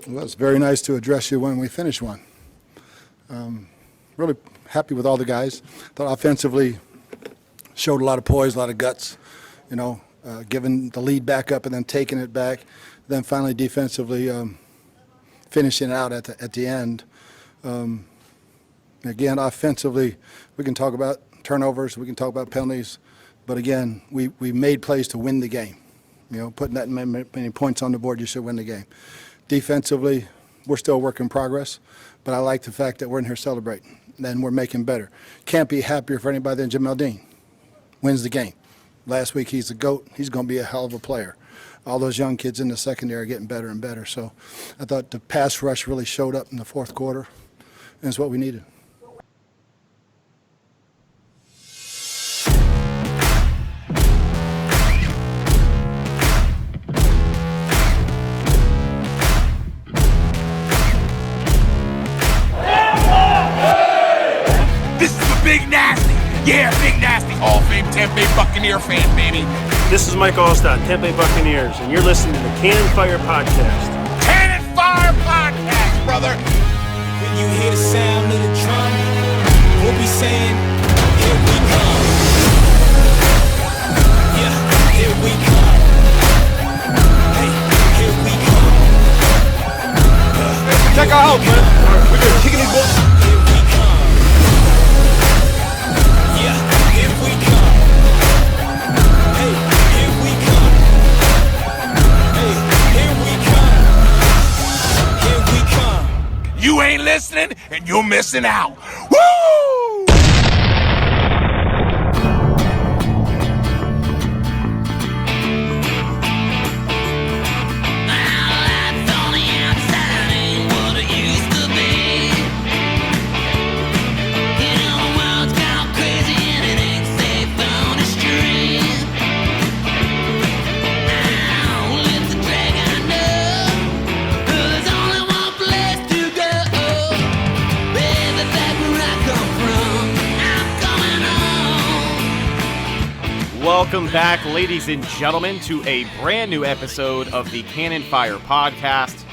Well, it's very nice to address you when we finish one. Really happy with all the guys. Thought offensively showed a lot of poise, a lot of guts, giving the lead back up and then taking it back. Then finally defensively finishing it out at the end. Again, offensively, we can talk about turnovers, we can talk about penalties, but again, we made plays to win the game. Putting that many points on the board, you should win the game. Defensively, we're still a work in progress, but I like the fact that we're in here celebrating, and we're making better. Can't be happier for anybody than Jamel Dean. Wins the game. Last week, he's the GOAT. He's going to be a hell of a player. All those young kids in the secondary are getting better and better. So I thought the pass rush really showed up in the fourth quarter, and it's what we needed. Big Nasty. Yeah, Big Nasty. Hall of Fame Tampa Bay Buccaneer fan, baby. This is Mike Allstott, Tampa Bay Buccaneers, and you're listening to the Cannon Fire Podcast. Cannon Fire Podcast, brother. When you hear the sound of the drum, we'll be saying, here we come. Yeah, here we come. Hey, here we come. Check our house, man. We're just kicking these balls. You ain't listening, and you're missing out. Woo! Welcome back, ladies and gentlemen, to a brand new episode of the Cannon Fire Podcast.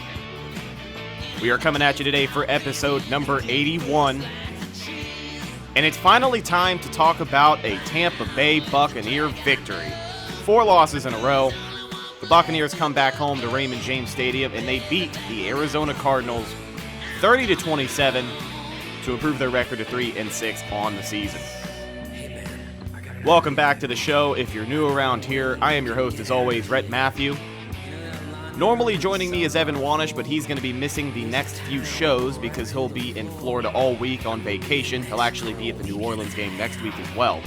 We are coming at you today for episode number 81. And it's finally time to talk about a Tampa Bay Buccaneer victory. 4 losses in a row. The Buccaneers come back home to Raymond James Stadium and they beat the Arizona Cardinals 30-27 to improve their record to 3-6 on the season. Welcome back to the show. If you're new around here, I am your host, as always, Rhett Matthew. Normally joining me is Evan Wanish, but he's going to be missing the next few shows because he'll be in Florida all week on vacation. He'll actually be at the New Orleans game next week as well.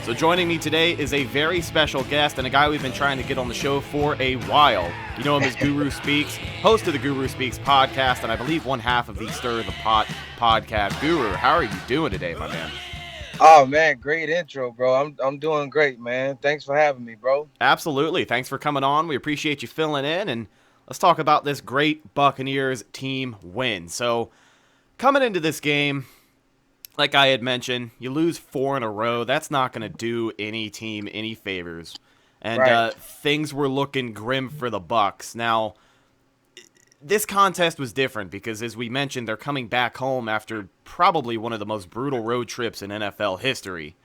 So joining me today is a very special guest and a guy we've been trying to get on the show for a while. You know him as Guru Speaks, host of the Guru Speaks podcast, and I believe one half of the Stir the Pot podcast. Guru, how are you doing today, my man? Oh man, great intro, bro. I'm doing great, man. Thanks for having me, bro. Absolutely. Thanks for coming on. We appreciate you filling in, and let's talk about this great Buccaneers team win. So, coming into this game, like I had mentioned, you lose 4 in a row. That's not going to do any team any favors. And right. Things were looking grim for the Bucs. Now, this contest was different because, as we mentioned, they're coming back home after probably one of the most brutal road trips in NFL history.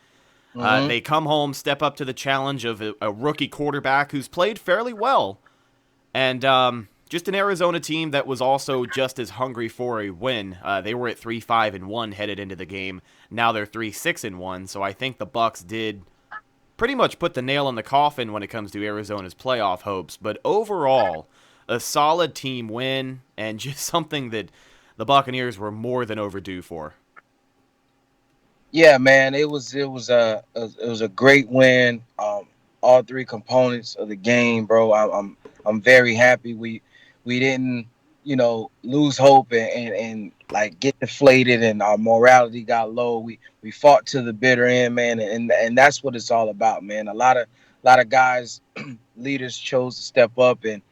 Mm-hmm. They come home, step up to the challenge of a rookie quarterback who's played fairly well, and just an Arizona team that was also just as hungry for a win. They were at 3-5-1 headed into the game. Now they're 3-6-1, so I think the Bucs did pretty much put the nail in the coffin when it comes to Arizona's playoff hopes. But overall, a solid team win, and just something that the Buccaneers were more than overdue for. Yeah, man, it was a great win. All 3 components of the game, bro. I'm very happy we didn't lose hope and like get deflated and our morality got low. We fought to the bitter end, man, and that's what it's all about, man. A lot of guys, leaders chose to step up, and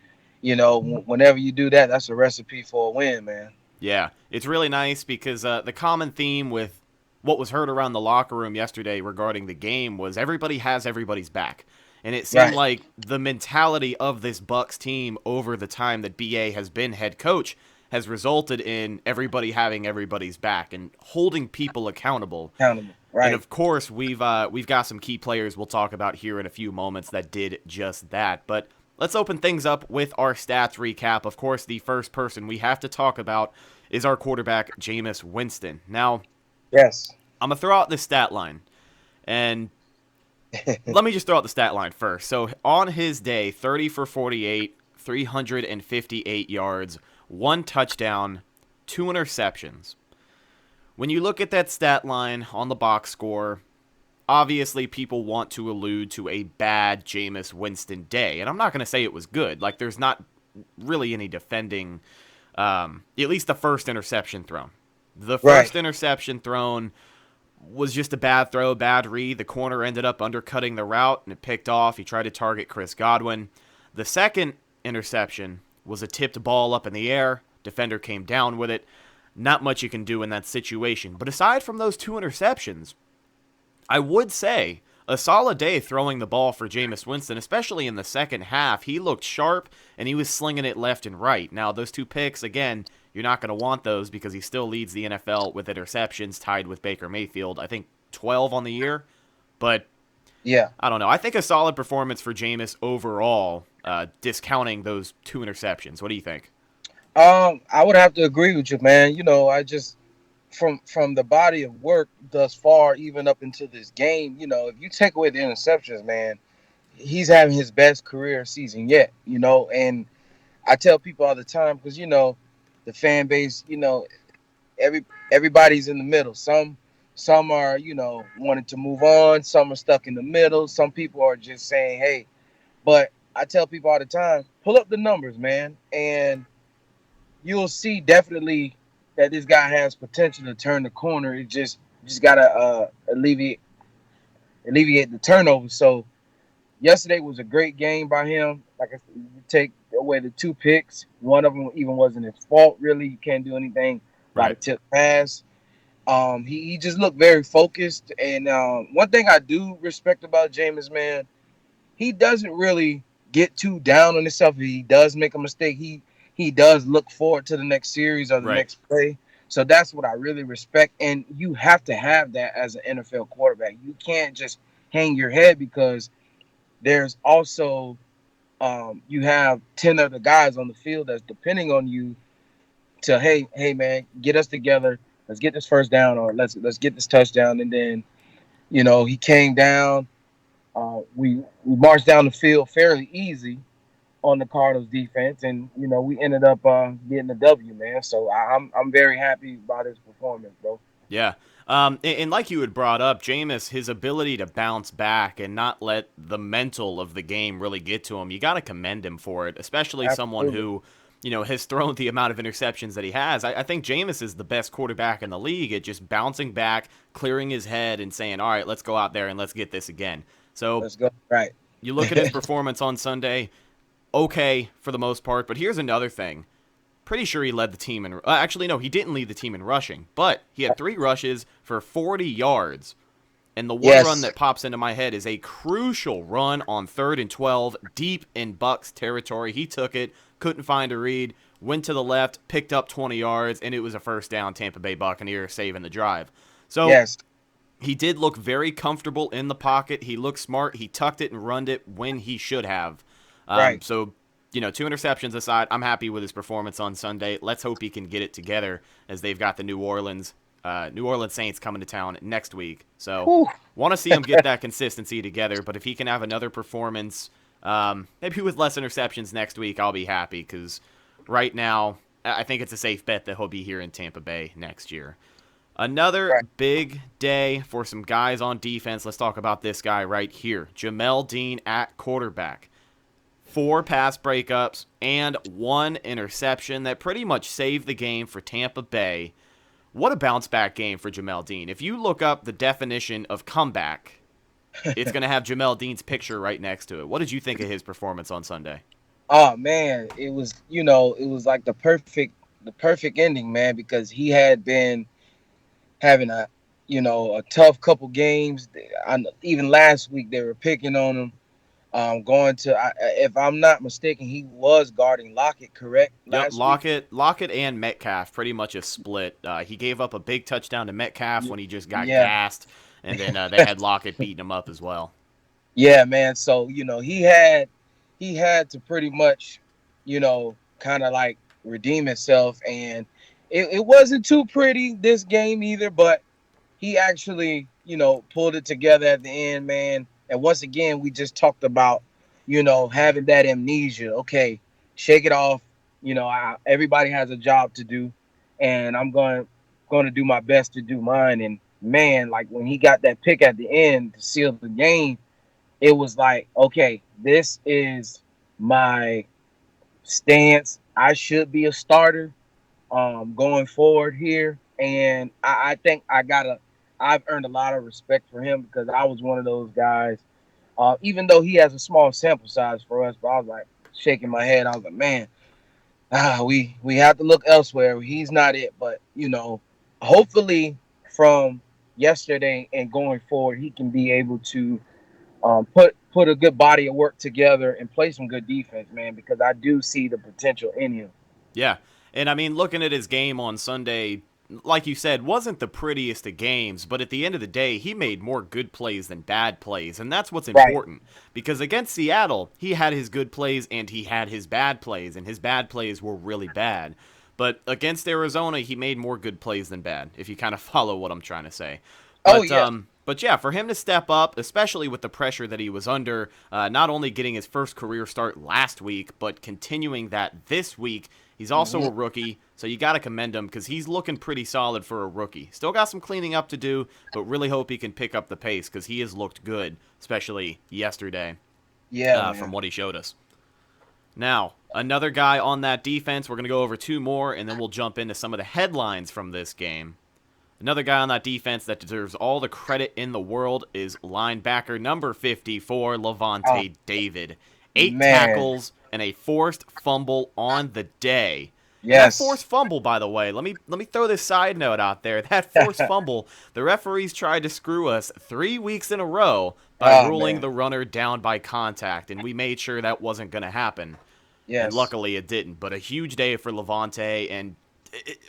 whenever you do that, that's a recipe for a win, man. Yeah, it's really nice because the common theme with what was heard around the locker room yesterday regarding the game was everybody has everybody's back. And it seemed Right. like the mentality of this Bucks team over the time that BA has been head coach has resulted in everybody having everybody's back and holding people accountable. Accountable. And Right. of course, we've got some key players we'll talk about here in a few moments that did just that. But let's open things up with our stats recap. Of course, the first person we have to talk about is our quarterback, Jameis Winston. Now, Yes. I'm going to throw out this stat line. And let me just throw out the stat line first. So on his day, 30 for 48, 358 yards, 1 touchdown, 2 interceptions. When you look at that stat line on the box score, obviously people want to allude to a bad Jameis Winston day. And I'm not going to say it was good. Like, there's not really any defending, at least the first interception thrown. The first interception thrown was just a bad throw, bad read. The corner ended up undercutting the route, and it picked off. He tried to target Chris Godwin. The second interception was a tipped ball up in the air. Defender came down with it. Not much you can do in that situation. But aside from those 2 interceptions, I would say a solid day throwing the ball for Jameis Winston, especially in the second half. He looked sharp, and he was slinging it left and right. Now, those 2 picks, again, you're not going to want those because he still leads the NFL with interceptions, tied with Baker Mayfield. I think 12 on the year. But, Yeah. I don't know. I think a solid performance for Jameis overall, discounting those 2 interceptions. What do you think? I would have to agree with you, man. You know, I just from the body of work thus far, even up into this game, you know, if you take away the interceptions, man, he's having his best career season yet. You know, and I tell people all the time because you know, the fan base, you know, everybody's in the middle. Some are, you know, wanting to move on. Some are stuck in the middle. Some people are just saying, hey, but I tell people all the time, pull up the numbers, man, and you'll see definitely that this guy has potential to turn the corner. It just gotta alleviate the turnover. So yesterday was a great game by him. Like I said, you take away the 2 picks. One of them even wasn't his fault. Really, you can't do anything about a tip pass. He just looked very focused. And one thing I do respect about Jameis, man, he doesn't really get too down on himself. If he does make a mistake, he does look forward to the next series or the next play. So that's what I really respect. And you have to have that as an NFL quarterback. You can't just hang your head because there's also you have 10 other guys on the field that's depending on you to hey man, get us together. Let's get this first down or let's get this touchdown. And then, you know, he came down. We marched down the field fairly easy on the Cardinals defense, and you know we ended up getting the W, man. So I'm very happy about his performance, bro. Yeah. And like you had brought up, Jameis, his ability to bounce back and not let the mental of the game really get to him, you got to commend him for it, especially someone who, you know, has thrown the amount of interceptions that he has. I think Jameis is the best quarterback in the league at just bouncing back, clearing his head, and saying, all right, let's go out there and let's get this again. So Let's go. Right. you look at his performance on Sunday, okay for the most part, but here's another thing. Pretty sure he led the team in... actually, no, he didn't lead the team in rushing, but he had 3 rushes for 40 yards. And the one run that pops into my head is a crucial run on 3rd and 12, deep in Bucks territory. He took it, couldn't find a read, went to the left, picked up 20 yards, and it was a first down. Tampa Bay Buccaneers saving the drive. So he did look very comfortable in the pocket. He looked smart. He tucked it and runned it when he should have. So, you know, 2 interceptions aside, I'm happy with his performance on Sunday. Let's hope he can get it together as they've got the New Orleans Saints coming to town next week. So want to see him get that consistency together. But if he can have another performance, maybe with less interceptions next week, I'll be happy because right now I think it's a safe bet that he'll be here in Tampa Bay next year. Another big day for some guys on defense. Let's talk about this guy right here. Jamel Dean at quarterback. 4 pass breakups and 1 interception that pretty much saved the game for Tampa Bay. What a bounce-back game for Jamel Dean. If you look up the definition of comeback, it's going to have Jamel Dean's picture right next to it. What did you think of his performance on Sunday? Oh, man, it was, you know, it was like the perfect ending, man, because he had been having a tough couple games. Even last week they were picking on him. Going to, if I'm not mistaken, he was guarding Lockett, correct? Yep, Last week. Lockett and Metcalf pretty much a split. He gave up a big touchdown to Metcalf when he just got Yeah, gassed, and then they had Lockett beating him up as well. yeah, man. So he had to pretty much, kind of like redeem himself, and it wasn't too pretty this game either. But he actually, pulled it together at the end, man. And once again, we just talked about, having that amnesia. Okay, shake it off. Everybody has a job to do, and I'm going to do my best to do mine. And man, like when he got that pick at the end to seal the game, it was like, okay, this is my stance. I should be a starter going forward here. And I think I've earned a lot of respect for him because I was one of those guys. Even though he has a small sample size for us, but I was like shaking my head. I was like, man, we have to look elsewhere. He's not it, but hopefully from yesterday and going forward, he can be able to put a good body of work together and play some good defense, man. Because I do see the potential in him. Yeah, and I mean, looking at his game on Sunday, like you said, wasn't the prettiest of games, but at the end of the day, he made more good plays than bad plays, and that's what's Right. important. Because against Seattle, he had his good plays and he had his bad plays, and his bad plays were really bad. But against Arizona, he made more good plays than bad, if you kind of follow what I'm trying to say. Oh But, yeah. but yeah, for him to step up, especially with the pressure that he was under, not only getting his first career start last week, but continuing that this week. He's also a rookie, so you got to commend him because he's looking pretty solid for a rookie. Still got some cleaning up to do, but really hope he can pick up the pace because he has looked good, especially yesterday Yeah, from man. what he showed us. Now, another guy on that defense, we're going to go over two more, and then we'll jump into some of the headlines from this game. Another guy on that defense that deserves all the credit in the world is linebacker number 54, Levante David. 8 Man. tackles and a forced fumble on the day. And that Yes. forced fumble, by the way, let me throw this side note out there. That forced fumble, the referees tried to screw us 3 weeks in a row by ruling Man. the runner down by contact, and we made sure that wasn't going to happen. And Yes. luckily it didn't. But a huge day for Levante, and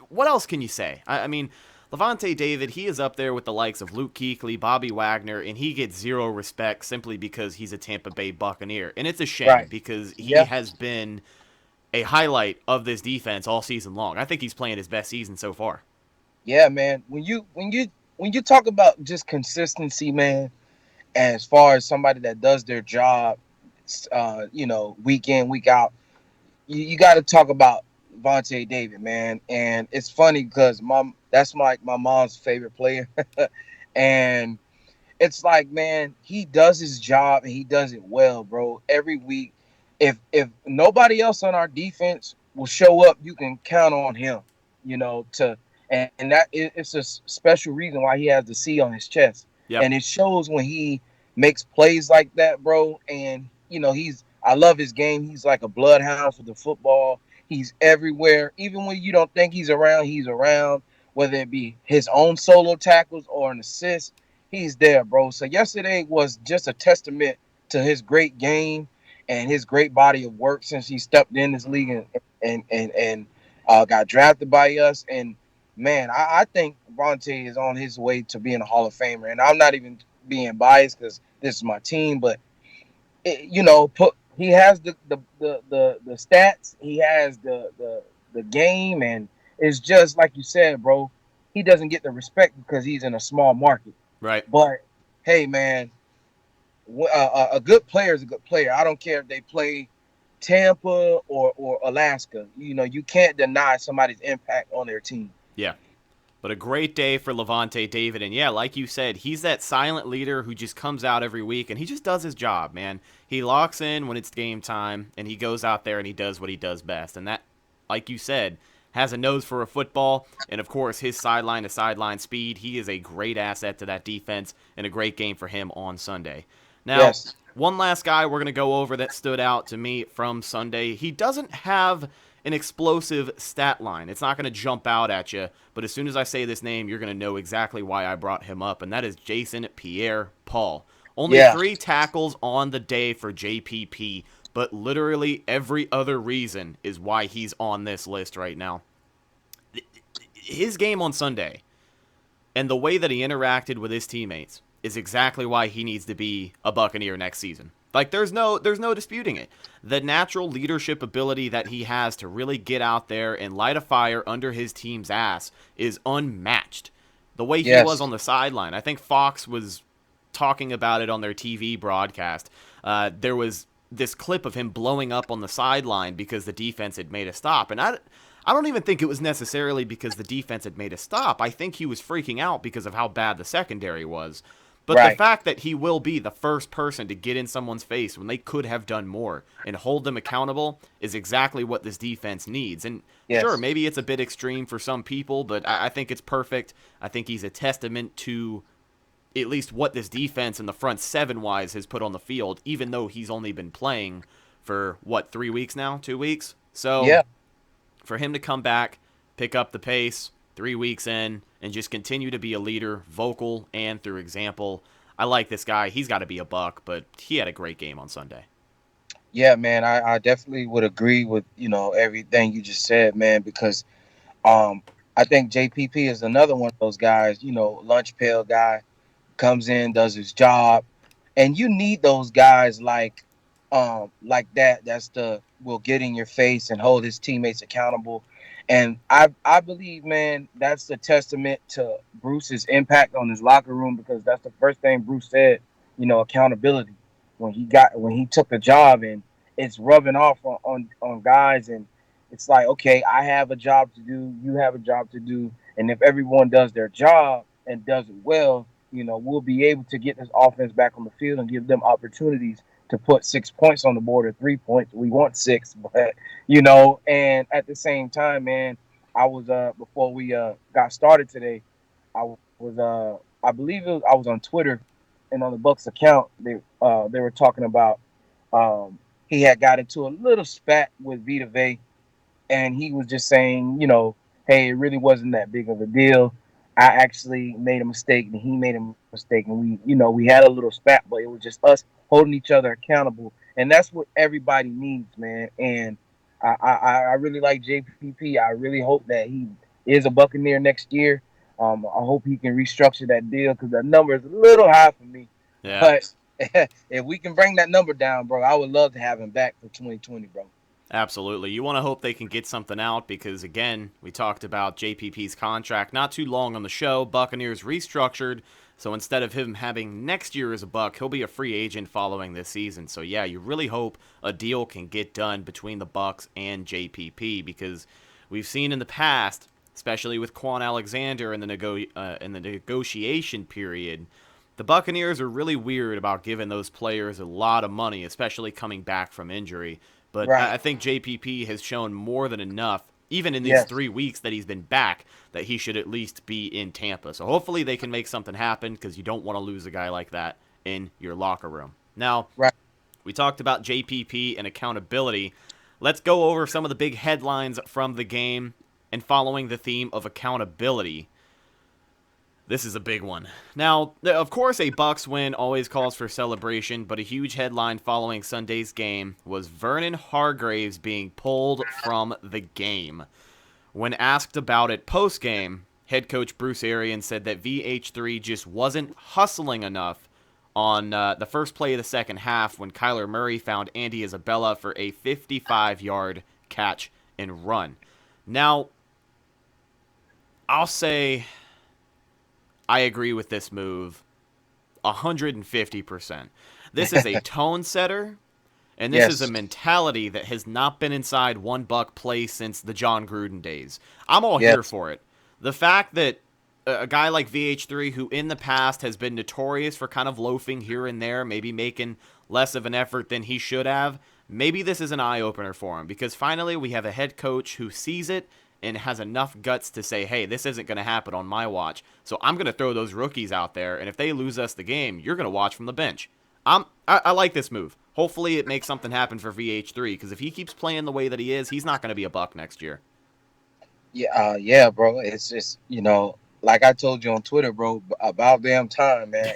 what else can you say? I mean, Levante David, he is up there with the likes of Luke Kuechly, Bobby Wagner, and he gets zero respect simply because he's a Tampa Bay Buccaneer. And it's a shame Right. because he Yeah. has been a highlight of this defense all season long. I think he's playing his best season so far. Yeah, man. When you talk about just consistency, man, as far as somebody that does their job, week in, week out, you got to talk about Vontae David, man. And it's funny because that's my mom's favorite player, and it's like, man, he does his job and he does it well, bro. Every week, if nobody else on our defense will show up, you can count on him. To and it's a special reason why he has the C on his chest, Yep. and it shows when he makes plays like that, bro. And I love his game. He's like a bloodhound for the football. He's everywhere, even when you don't think he's around. He's around, whether it be his own solo tackles or an assist. He's there, bro. So yesterday was just a testament to his great game and his great body of work since he stepped in this league and got drafted by us. And man, I think Vontae is on his way to being a Hall of Famer. And I'm not even being biased because this is my team, but he has the stats, he has the game, and it's just like you said, bro. He doesn't get the respect because he's in a small market. Right. But hey, man, a good player is a good player. I don't care if they play Tampa or Alaska. You can't deny somebody's impact on their team. Yeah. But a great day for Levante David. And yeah, like you said, he's that silent leader who just comes out every week and he just does his job, man. He locks in when it's game time and he goes out there and he does what he does best. And that, like you said, has a nose for a football. And of course, his sideline to sideline speed. He is a great asset to that defense and a great game for him on Sunday. Now, Yes. one last guy we're going to go over that stood out to me from Sunday. He doesn't have an explosive stat line. It's not going to jump out at you, but as soon as I say this name, you're going to know exactly why I brought him up, and that is Jason Pierre-Paul. Only Yeah. 3 tackles on the day for JPP, but literally every other reason is why he's on this list right now. His game on Sunday and the way that he interacted with his teammates is exactly why he needs to be a Buccaneer next season. Like, there's no disputing it. The natural leadership ability that he has to really get out there and light a fire under his team's ass is unmatched. The way he was on the sideline, I think Fox was talking about it on their TV broadcast. There was this clip of him blowing up on the sideline because the defense had made a stop. And I don't even think it was necessarily because the defense had made a stop. I think he was freaking out because of how bad the secondary was. But the fact that he will be the first person to get in someone's face when they could have done more and hold them accountable is exactly what this defense needs. And sure, maybe it's a bit extreme for some people, but I think it's perfect. I think he's a testament to at least what this defense in the front 7-wise has put on the field, even though he's only been playing for, 3 weeks now? 2 weeks? So for him to come back, pick up the pace 3 weeks in, and just continue to be a leader, vocal and through example. I like this guy. He's got to be a Buck, but he had a great game on Sunday. Yeah, man, I definitely would agree with, everything you just said, man, because I think JPP is another one of those guys, lunch pail guy, comes in, does his job, and you need those guys like that. Will get in your face and hold his teammates accountable. And I believe, man, that's a testament to Bruce's impact on his locker room, because that's the first thing Bruce said, accountability when he took the job, and it's rubbing off on guys. And it's like, okay, I have a job to do, you have a job to do. And if everyone does their job and does it well, we'll be able to get this offense back on the field and give them opportunities to put 6 points on the board or 3 points. We want 6, but and at the same time, man, I was before we got started today, I was on Twitter, and on the Bucks account, they were talking about he had got into a little spat with Vita Vea, and he was just saying, hey, it really wasn't that big of a deal. I actually made a mistake, and he made a mistake, and we had a little spat, but it was just us holding each other accountable, and that's what everybody needs, man. And I really like JPP. I really hope that he is a Buccaneer next year. I hope he can restructure that deal, because the number is a little high for me. Yeah. But if we can bring that number down, bro, I would love to have him back for 2020, bro. Absolutely. You want to hope they can get something out because, again, we talked about JPP's contract not too long on the show. Buccaneers restructured, so instead of him having next year as a Buck, he'll be a free agent following this season. So, yeah, you really hope a deal can get done between the Bucks and JPP, because we've seen in the past, especially with Quan Alexander in the negotiation period, the Buccaneers are really weird about giving those players a lot of money, especially coming back from injury. But I think JPP has shown more than enough, even in these 3 weeks that he's been back, that he should at least be in Tampa. So hopefully they can make something happen, because you don't want to lose a guy like that in your locker room. Now, we talked about JPP and accountability. Let's go over some of the big headlines from the game, and following the theme of accountability. This is a big one. Now, of course, a Bucks win always calls for celebration, but a huge headline following Sunday's game was Vernon Hargreaves being pulled from the game. When asked about it post-game, head coach Bruce Arians said that VH3 just wasn't hustling enough on the first play of the second half when Kyler Murray found Andy Isabella for a 55-yard catch and run. Now, I'll say I agree with this move 150%. This is a tone setter, and this is a mentality that has not been inside one Buck play since the John Gruden days. I'm all here for it. The fact that a guy like VH3, who in the past has been notorious for kind of loafing here and there, maybe making less of an effort than he should have, maybe this is an eye-opener for him, because finally we have a head coach who sees it and has enough guts to say, hey, this isn't going to happen on my watch, so I'm going to throw those rookies out there, and if they lose us the game, you're going to watch from the bench. I like this move. Hopefully it makes something happen for VH3, because if he keeps playing the way that he is, he's not going to be a Buck next year. Yeah, bro. It's just, like I told you on Twitter, bro, about damn time, man.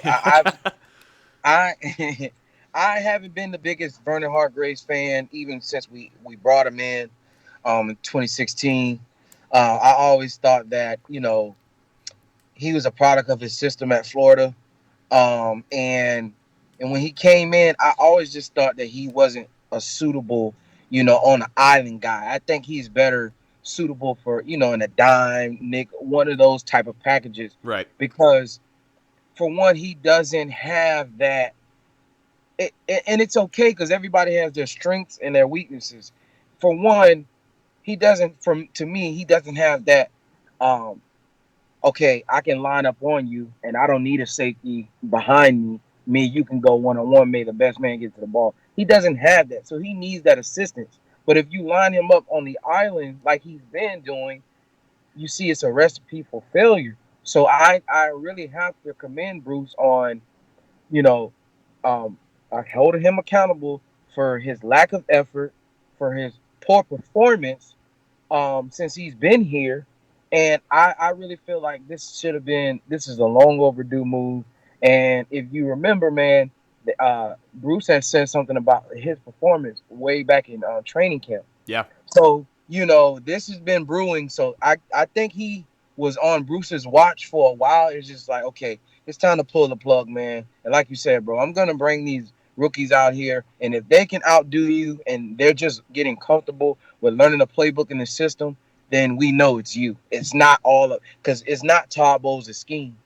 I I haven't been the biggest Vernon Hargraves fan even since we brought him in 2016. I always thought that he was a product of his system at Florida. And when he came in, I always just thought that he wasn't a suitable, on an island guy. I think he's better suitable for, in a dime, Nick, one of those type of packages. Right. Because for one, he doesn't have that. And it's okay because everybody has their strengths and their weaknesses. For one, he doesn't. To me, he doesn't have that. Um, okay, I can line up on you, and I don't need a safety behind me. You can go one on one. May the best man get to the ball. He doesn't have that, so he needs that assistance. But if you line him up on the island like he's been doing, you see it's a recipe for failure. So I really have to commend Bruce on, you know, holding him accountable for his lack of effort, for his poor performance since he's been here. And I really feel like this is a long overdue move. And if you remember, man, Bruce has said something about his performance way back in training camp. Yeah. So, this has been brewing. So I think he was on Bruce's watch for a while. It's just like, okay, it's time to pull the plug, man. And like you said, bro, I'm going to bring these rookies out here. And if they can outdo you and they're just getting comfortable with learning the playbook and the system, then we know it's you. It's not because it's not Todd Bowles' scheme,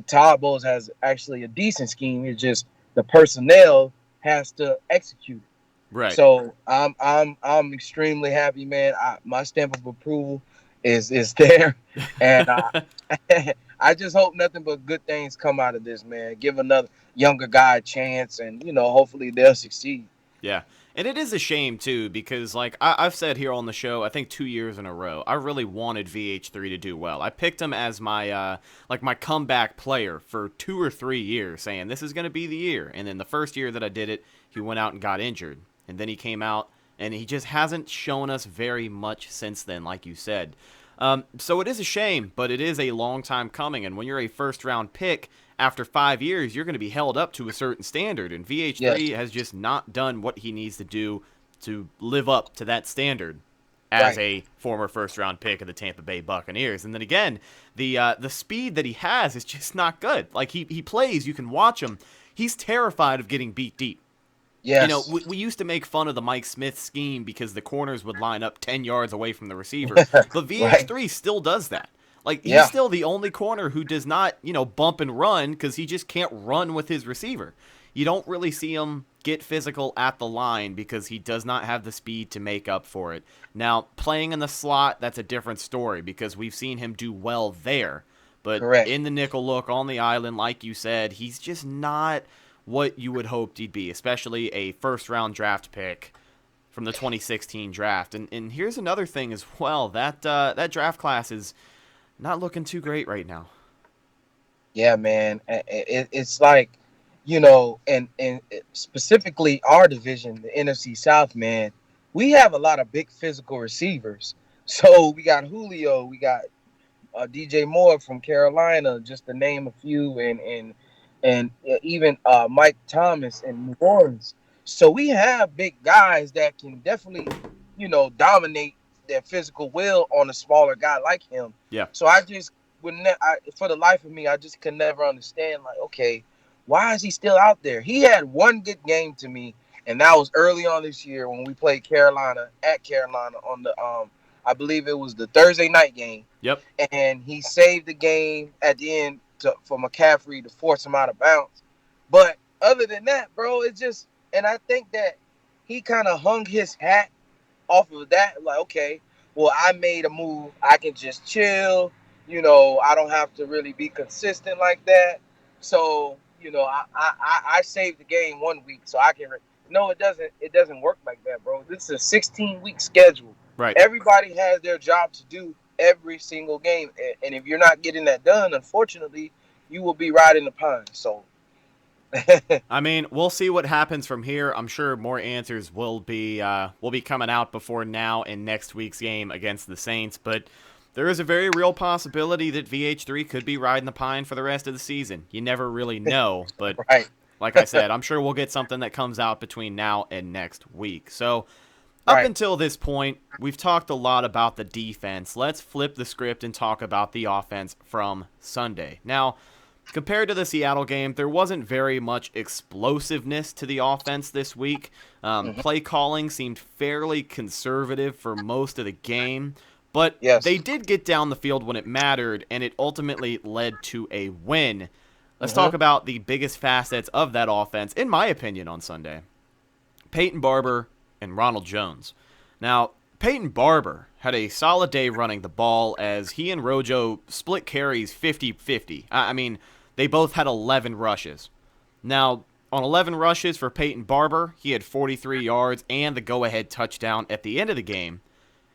Todd Bowles has actually a decent scheme. It's just the personnel has to execute. Right. So I'm extremely happy, man. My stamp of approval is there, and I just hope nothing but good things come out of this, man. Give another younger guy a chance, and hopefully they'll succeed. Yeah. And it is a shame, too, because, I've said here on the show, I think 2 years in a row, I really wanted VH3 to do well. I picked him as my, my comeback player for 2 or 3 years, saying this is going to be the year. And then the first year that I did it, he went out and got injured. And then he came out, and he just hasn't shown us very much since then, like you said. So it is a shame, but it is a long time coming. And when you're a first-round pick, after 5 years, you're going to be held up to a certain standard, and VH3 has just not done what he needs to do to live up to that standard as a former first-round pick of the Tampa Bay Buccaneers. And then again, the speed that he has is just not good. Like, he plays, you can watch him. He's terrified of getting beat deep. Yes. We used to make fun of the Mike Smith scheme because the corners would line up 10 yards away from the receiver, but VH3 still does that. Like, he's still the only corner who does not, bump and run because he just can't run with his receiver. You don't really see him get physical at the line because he does not have the speed to make up for it. Now, playing in the slot, that's a different story because we've seen him do well there. But in the nickel look on the island, like you said, he's just not what you would hope he'd be, especially a first-round draft pick from the 2016 draft. And here's another thing as well. That draft class is not looking too great right now. Yeah, man. It's like, and specifically our division, the NFC South, man, we have a lot of big physical receivers. So we got Julio, we got DJ Moore from Carolina, just to name a few, and even Mike Thomas in New Orleans. So we have big guys that can definitely, dominate their physical will on a smaller guy like him. Yeah. So I just for the life of me, I just could never understand, like, okay, why is he still out there? He had one good game to me, and that was early on this year when we played Carolina on the I believe it was the Thursday night game. Yep. And he saved the game at the end for McCaffrey to force him out of bounds. But other than that, bro, it's just, and I think that he kind of hung his hat off of that, like, okay, well, I made a move. I can just chill. I don't have to really be consistent like that. So, I saved the game 1 week, so I can. No, it doesn't. It doesn't work like that, bro. This is a 16-week schedule. Right. Everybody has their job to do every single game, and if you're not getting that done, unfortunately, you will be riding the pine. So. I mean, we'll see what happens from here. I'm sure more answers will be coming out before now in next week's game against the Saints, but there is a very real possibility that VH3 could be riding the pine for the rest of the season. You never really know, but like I said, I'm sure we'll get something that comes out between now and next week. So up Right. until this point, we've talked a lot about the defense. Let's flip the script and talk about the offense from Sunday. Now, compared to the Seattle game, there wasn't very much explosiveness to the offense this week. Play calling seemed fairly conservative for most of the game, but Yes. they did get down the field when it mattered, and it ultimately led to a win. Let's talk about the biggest facets of that offense, in my opinion, on Sunday. Peyton Barber and Ronald Jones. Now, Peyton Barber had a solid day running the ball as he and Rojo split carries 50-50. I mean, they both had 11 rushes. Now, on 11 rushes for Peyton Barber, he had 43 yards and the go-ahead touchdown at the end of the game.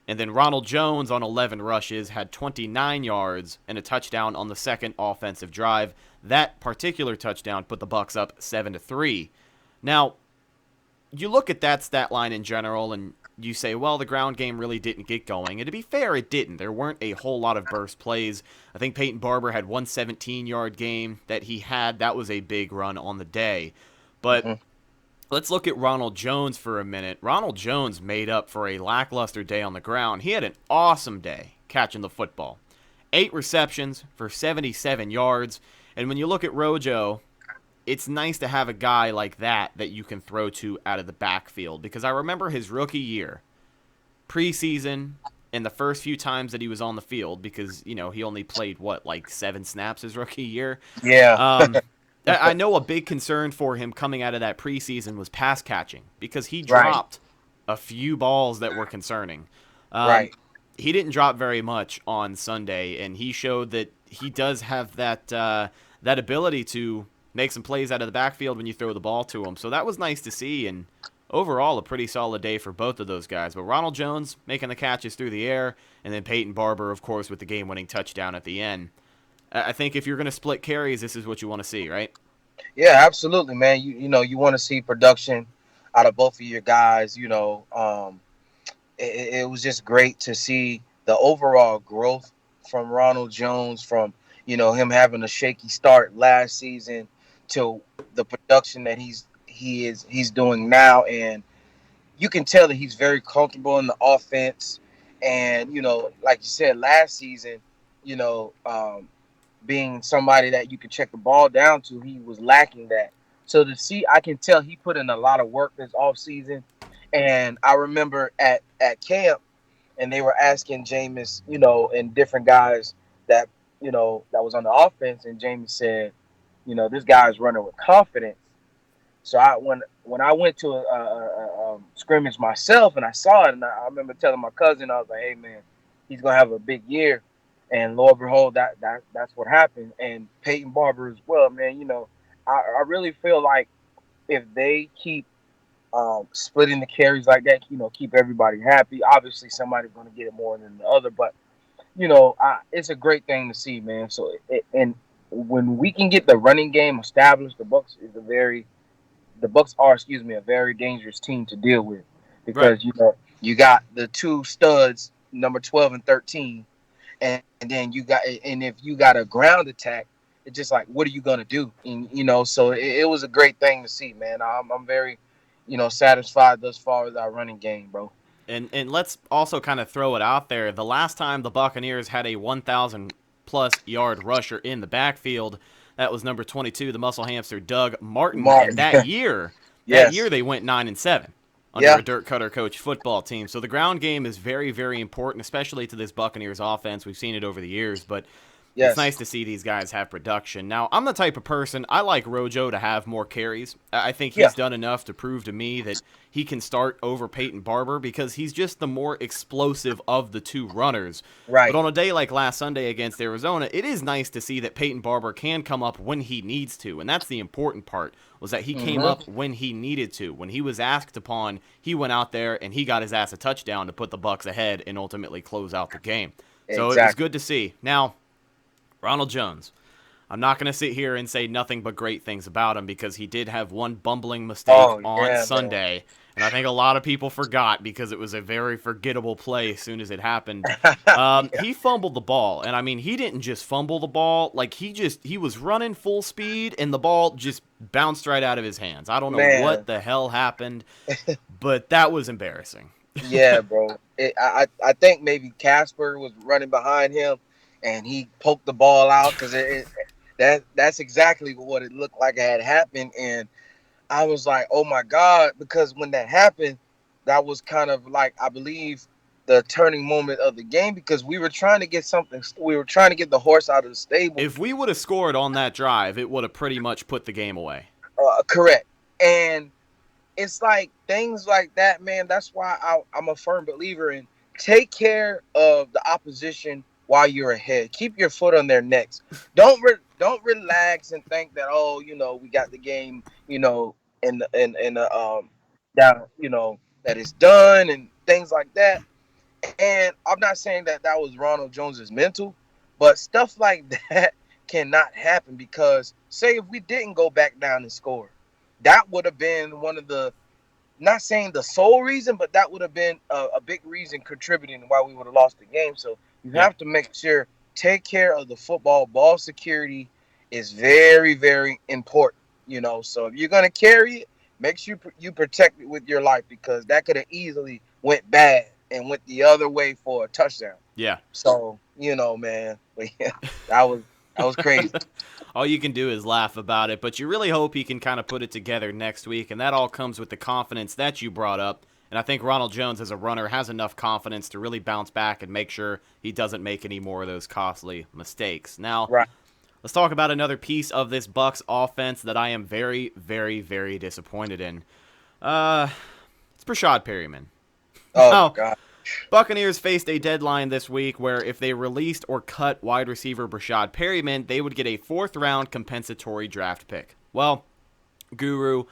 And then Ronald Jones on 11 rushes had 29 yards and a touchdown on the second offensive drive. That particular touchdown put the Bucs up 7-3. Now, you look at that stat line in general and you say, well, the ground game really didn't get going. And to be fair, it didn't. There weren't a whole lot of burst plays. I think Peyton Barber had one 17-yard game that he had. That was a big run on the day. But let's look at Ronald Jones for a minute. Ronald Jones made up for a lackluster day on the ground. He had an awesome day catching the football. 8 receptions for 77 yards. And when you look at Rojo, it's nice to have a guy like that you can throw to out of the backfield, because I remember his rookie year, preseason, and the first few times that he was on the field, because, you know, he only played, 7 snaps his rookie year? Yeah. I know a big concern for him coming out of that preseason was pass catching, because he dropped a few balls that were concerning. Right. He didn't drop very much on Sunday, and he showed that he does have that ability to make some plays out of the backfield when you throw the ball to him. So that was nice to see, and overall a pretty solid day for both of those guys. But Ronald Jones making the catches through the air, and then Peyton Barber, of course, with the game-winning touchdown at the end. I think if you're going to split carries, this is what you want to see, right? Yeah, absolutely, man. You know, you want to see production out of both of your guys. You know, it was just great to see the overall growth from Ronald Jones, from, you know, him having a shaky start last season to the production that he's doing now. And you can tell that he's very comfortable in the offense. And, you know, like you said, last season, you know, being somebody that you could check the ball down to, he was lacking that. So to see, I can tell he put in a lot of work this offseason. And I remember at camp, and they were asking Jameis, you know, and different guys that, you know, that was on the offense, and Jameis said, you know, this guy's running with confidence. So when I went to a scrimmage myself and I saw it, and I remember telling my cousin, I was like, hey, man, he's going to have a big year. And lo and behold, that's what happened. And Peyton Barber as well, man. You know, I really feel like if they keep splitting the carries like that, you know, keep everybody happy. Obviously, somebody's going to get it more than the other, but you know, it's a great thing to see, man. So, and when we can get the running game established, the Bucs are a very dangerous team to deal with, because you know you got the two studs, number 12 and 13. And then if you got a ground attack, it's just like, what are you gonna do? And you know, so it was a great thing to see, man. I'm very, you know, satisfied thus far with our running game, bro. And let's also kind of throw it out there. The last time the Buccaneers had a 1,000-plus yard rusher in the backfield, that was number 22, the muscle hamster Doug Martin. And that year, they went 9-7. Under a Dirk Cutter coach football team. So the ground game is very, very important, especially to this Buccaneers offense. We've seen it over the years, but it's nice to see these guys have production. Now, I'm the type of person, I like Rojo to have more carries. I think he's done enough to prove to me that he can start over Peyton Barber, because he's just the more explosive of the two runners. Right. But on a day like last Sunday against Arizona, it is nice to see that Peyton Barber can come up when he needs to, and that's the important part, was that he came up when he needed to. When he was asked upon, he went out there and he got his ass a touchdown to put the Bucs ahead and ultimately close out the game. So it was good to see. Now, Ronald Jones, I'm not going to sit here and say nothing but great things about him, because he did have one bumbling mistake on Sunday. Man. And I think a lot of people forgot, because it was a very forgettable play as soon as it happened. He fumbled the ball. And I mean, he didn't just fumble the ball. Like, he was running full speed, and the ball just bounced right out of his hands. I don't know Man. what the hell happened, but that was embarrassing. Yeah, bro. I think maybe Casper was running behind him, and he poked the ball out because that's exactly what it looked like it had happened. And I was like, oh my God, because when that happened, that was kind of like, I believe, the turning moment of the game, because we were trying to get something. We were trying to get the horse out of the stable. If we would have scored on that drive, it would have pretty much put the game away. Correct. And it's like things like that, man. That's why I'm a firm believer in take care of the opposition while you're ahead. Keep your foot on their necks. Don't relax and think that, oh, we got the game, in the down, that it's done and things like that. And I'm not saying that was Ronald Jones's mental, but stuff like that cannot happen, because say if we didn't go back down and score, that would have been one of the, not saying the sole reason, but that would have been a big reason contributing why we would have lost the game. So you have to make sure, take care of the football. Ball security is very, very important, So if you're going to carry it, make sure you protect it with your life, because that could have easily went bad and went the other way for a touchdown. Yeah. So, man, but yeah, that was crazy. All you can do is laugh about it, but you really hope he can kind of put it together next week, and that all comes with the confidence that you brought up. And I think Ronald Jones, as a runner, has enough confidence to really bounce back and make sure he doesn't make any more of those costly mistakes. Now, let's talk about another piece of this Bucs offense that I am very, very, very disappointed in. It's Brashad Perryman. Oh, God. Buccaneers faced a deadline this week where if they released or cut wide receiver Brashad Perryman, they would get a 4th-round compensatory draft pick. Well, Guru,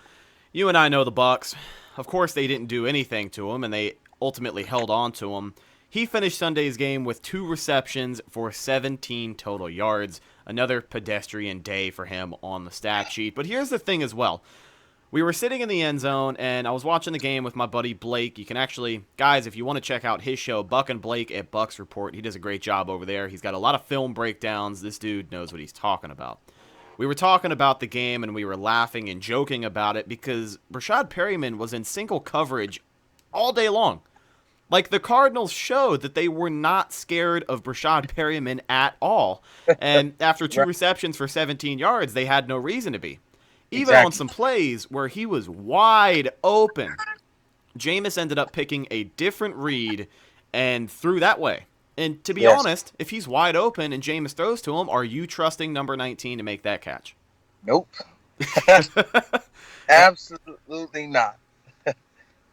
you and I know the Bucs. Of course they didn't do anything to him, and they ultimately held on to him. He finished Sunday's game with 2 receptions for 17 total yards. Another pedestrian day for him on the stat sheet. But here's the thing as well. We were sitting in the end zone, and I was watching the game with my buddy Blake. You can actually, guys, if you want to check out his show, Buck and Blake at Bucs Report, he does a great job over there. He's got a lot of film breakdowns. This dude knows what he's talking about. We were talking about the game, and we were laughing and joking about it because Brashad Perryman was in single coverage all day long. Like, the Cardinals showed that they were not scared of Brashad Perryman at all. And after 2 receptions for 17 yards, they had no reason to be. Even on some plays where he was wide open, Jameis ended up picking a different read and threw that way. And to be honest, if he's wide open and Jameis throws to him, are you trusting number 19 to make that catch? Nope. Absolutely not.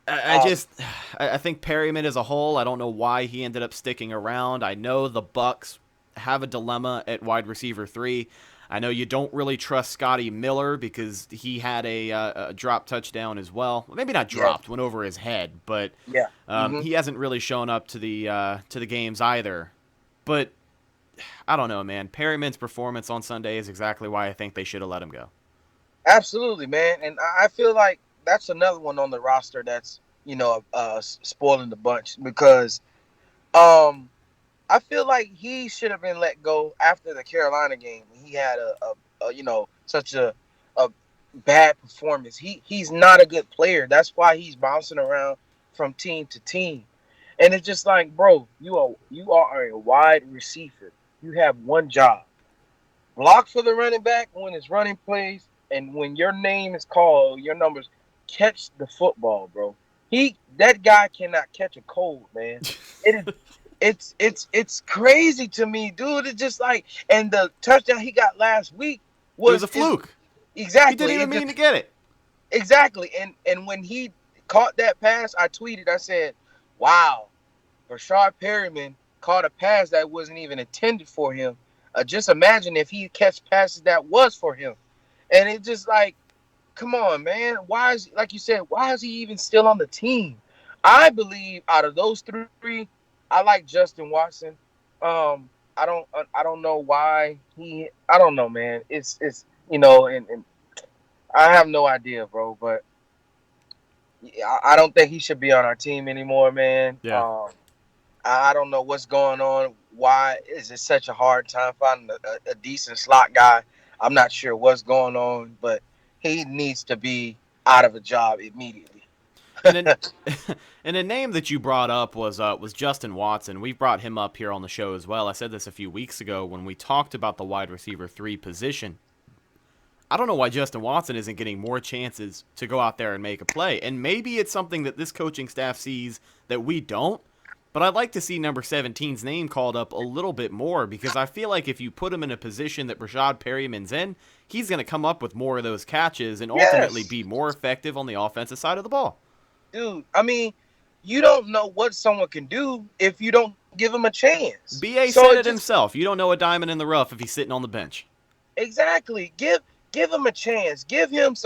I think Perryman as a whole, I don't know why he ended up sticking around. I know the Bucs have a dilemma at wide receiver 3. I know you don't really trust Scotty Miller because he had a drop touchdown as well. Maybe not dropped, went over his head, but he hasn't really shown up to the games either. But I don't know, man. Perryman's performance on Sunday is exactly why I think they should have let him go. Absolutely, man. And I feel like that's another one on the roster that's, spoiling the bunch, because I feel like he should have been let go after the Carolina game. He had such a bad performance. He's not a good player. That's why he's bouncing around from team to team. And it's just like, bro, you are a wide receiver. You have one job. Block for the running back when it's running plays, and when your name is called, your numbers, catch the football, bro. That guy cannot catch a cold, man. It's crazy to me, dude. It's just like, and the touchdown he got last week was a fluke. Exactly. He didn't even mean to get it. Exactly. And when he caught that pass, I tweeted, I said, wow, Brashad Perryman caught a pass that wasn't even intended for him. Just imagine if he catch passes that was for him. And it's just like, come on, man. Why is, like you said, why is he even still on the team? I believe out of those 3, I like Justin Watson. I don't know why I don't know, man. It's and I have no idea, bro, but I don't think he should be on our team anymore, man. Yeah. I don't know what's going on. Why is it such a hard time finding a decent slot guy? I'm not sure what's going on, but he needs to be out of a job immediately. And and a name that you brought up was Justin Watson. We brought him up here on the show as well. I said this a few weeks ago when we talked about the wide receiver 3 position. I don't know why Justin Watson isn't getting more chances to go out there and make a play. And maybe it's something that this coaching staff sees that we don't. But I'd like to see number 17's name called up a little bit more, because I feel like if you put him in a position that Rashad Perryman's in, he's going to come up with more of those catches and ultimately be more effective on the offensive side of the ball. Dude, I mean, you don't know what someone can do if you don't give him a chance. B.A. said it himself. You don't know a diamond in the rough if he's sitting on the bench. Exactly. Give him a chance. Give him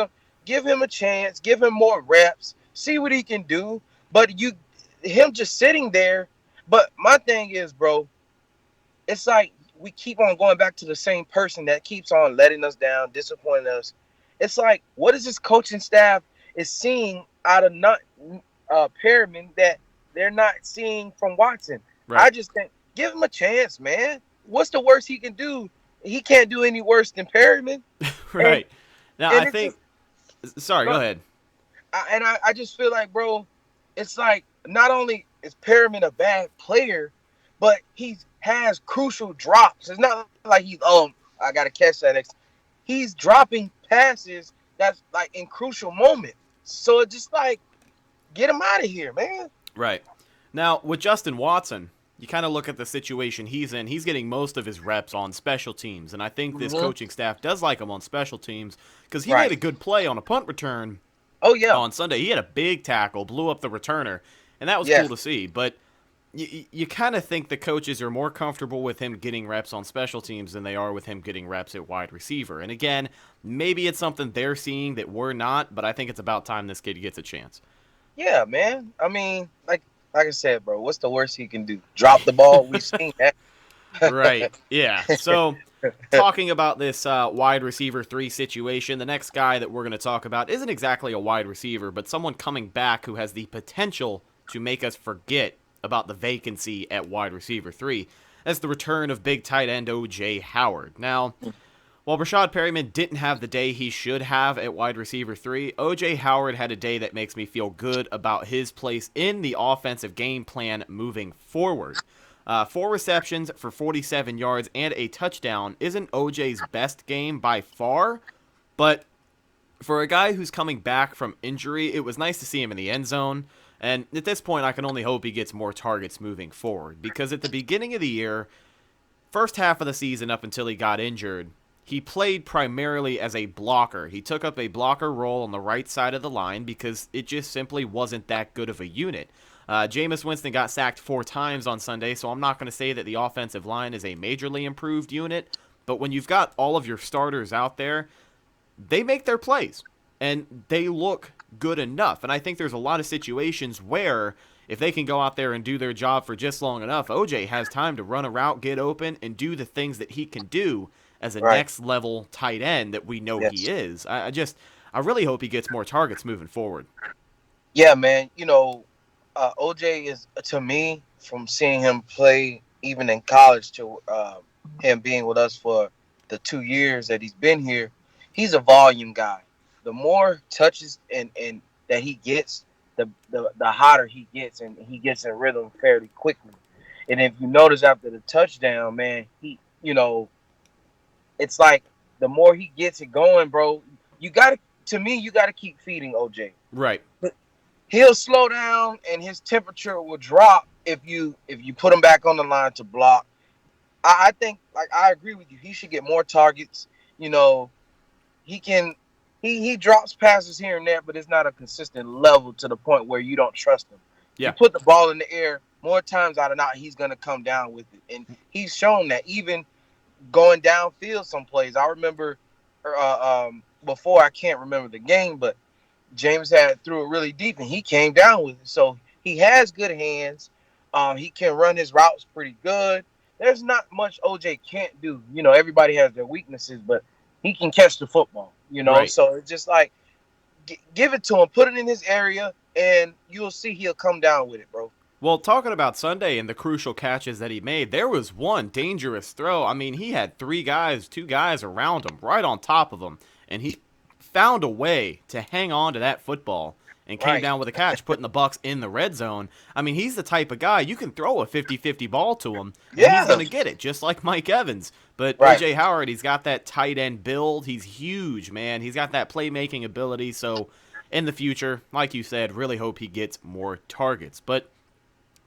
a chance. Give him more reps. See what he can do. But him just sitting there. But my thing is, bro, it's like we keep on going back to the same person that keeps on letting us down, disappointing us. It's like, what is this coaching staff is seeing out of Perriman that they're not seeing from Watson? Right. I just think, give him a chance, man. What's the worst he can do? He can't do any worse than Perriman. Right. Now, and I think – sorry, go ahead. I just feel like, bro, it's like not only is Perriman a bad player, but he has crucial drops. It's not like he's, I got to catch that next. He's dropping passes that's like in crucial moments. So it's just like, get him out of here, man. Right. Now, with Justin Watson, you kind of look at the situation he's in. He's getting most of his reps on special teams, and I think this coaching staff does like him on special teams because he made a good play on a punt return on Sunday. He had a big tackle, blew up the returner, and that was cool to see. But you kind of think the coaches are more comfortable with him getting reps on special teams than they are with him getting reps at wide receiver. And again, maybe it's something they're seeing that we're not, but I think it's about time this kid gets a chance. Yeah, man. I mean, like I said, bro, what's the worst he can do? Drop the ball? We've seen that. Right. Yeah. So talking about this wide receiver 3 situation, the next guy that we're going to talk about isn't exactly a wide receiver, but someone coming back who has the potential to make us forget about the vacancy at wide receiver 3. That's the return of big tight end O.J. Howard. Now, while Rashad Perriman didn't have the day he should have at wide receiver 3, O.J. Howard had a day that makes me feel good about his place in the offensive game plan moving forward. 4 receptions for 47 yards and a touchdown isn't O.J.'s best game by far, but for a guy who's coming back from injury, it was nice to see him in the end zone. And at this point, I can only hope he gets more targets moving forward, because at the beginning of the year, first half of the season up until he got injured, he played primarily as a blocker. He took up a blocker role on the right side of the line because it just simply wasn't that good of a unit. Jameis Winston got sacked 4 times on Sunday, so I'm not going to say that the offensive line is a majorly improved unit, but when you've got all of your starters out there, they make their plays, and they look good enough. And I think there's a lot of situations where if they can go out there and do their job for just long enough, OJ has time to run a route, get open, and do the things that he can do as a next level tight end that we know he is. I really hope he gets more targets moving forward. Yeah, man. You know, OJ is, to me, from seeing him play even in college to him being with us for the 2 years that he's been here, he's a volume guy. The more touches and that he gets, the hotter he gets, and he gets in rhythm fairly quickly. And if you notice after the touchdown, man, it's like the more he gets it going, bro, you gotta keep feeding OJ. Right. He'll slow down and his temperature will drop if you put him back on the line to block. I think, like, I agree with you. He should get more targets. You know, he drops passes here and there, but it's not a consistent level to the point where you don't trust him. Yeah. You put the ball in the air, more times out of not, he's going to come down with it. And he's shown that even going downfield some plays. I remember before, I can't remember the game, but James threw it really deep and he came down with it. So he has good hands. He can run his routes pretty good. There's not much OJ can't do. You know, everybody has their weaknesses, but he can catch the football, you know? Right. So it's just like, give it to him, put it in his area, and you'll see he'll come down with it, bro. Well, talking about Sunday and the crucial catches that he made, there was one dangerous throw. I mean, he had 2 guys around him, right on top of him, and he found a way to hang on to that football and came Right. down with a catch, putting the Bucks in the red zone. I mean, he's the type of guy, you can throw a 50-50 ball to him, and he's Yeah. going to get it, just like Mike Evans. But Right. O.J. Howard, he's got that tight end build. He's huge, man. He's got that playmaking ability. So in the future, like you said, really hope he gets more targets. But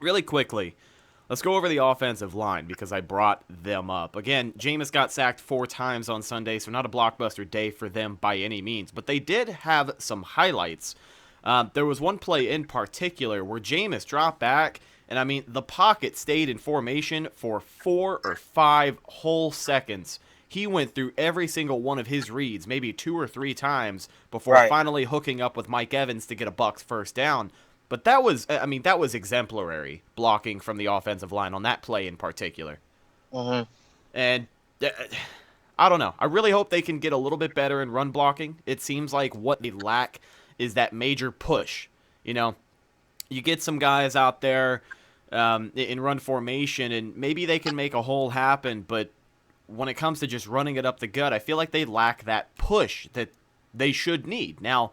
really quickly, let's go over the offensive line because I brought them up. Again, Jameis got sacked 4 times on Sunday, so not a blockbuster day for them by any means. But they did have some highlights. There was one play in particular where Jameis dropped back, and I mean, the pocket stayed in formation for 4 or 5 whole seconds. He went through every single one of his reads, maybe 2 or 3 times, before Right. finally hooking up with Mike Evans to get a Bucks first down. But that was exemplary blocking from the offensive line on that play in particular. Mm-hmm. And I don't know. I really hope they can get a little bit better in run blocking. It seems like what they lack is that major push. You know, you get some guys out there in run formation, and maybe they can make a hole happen, but when it comes to just running it up the gut, I feel like they lack that push that they should need. Now,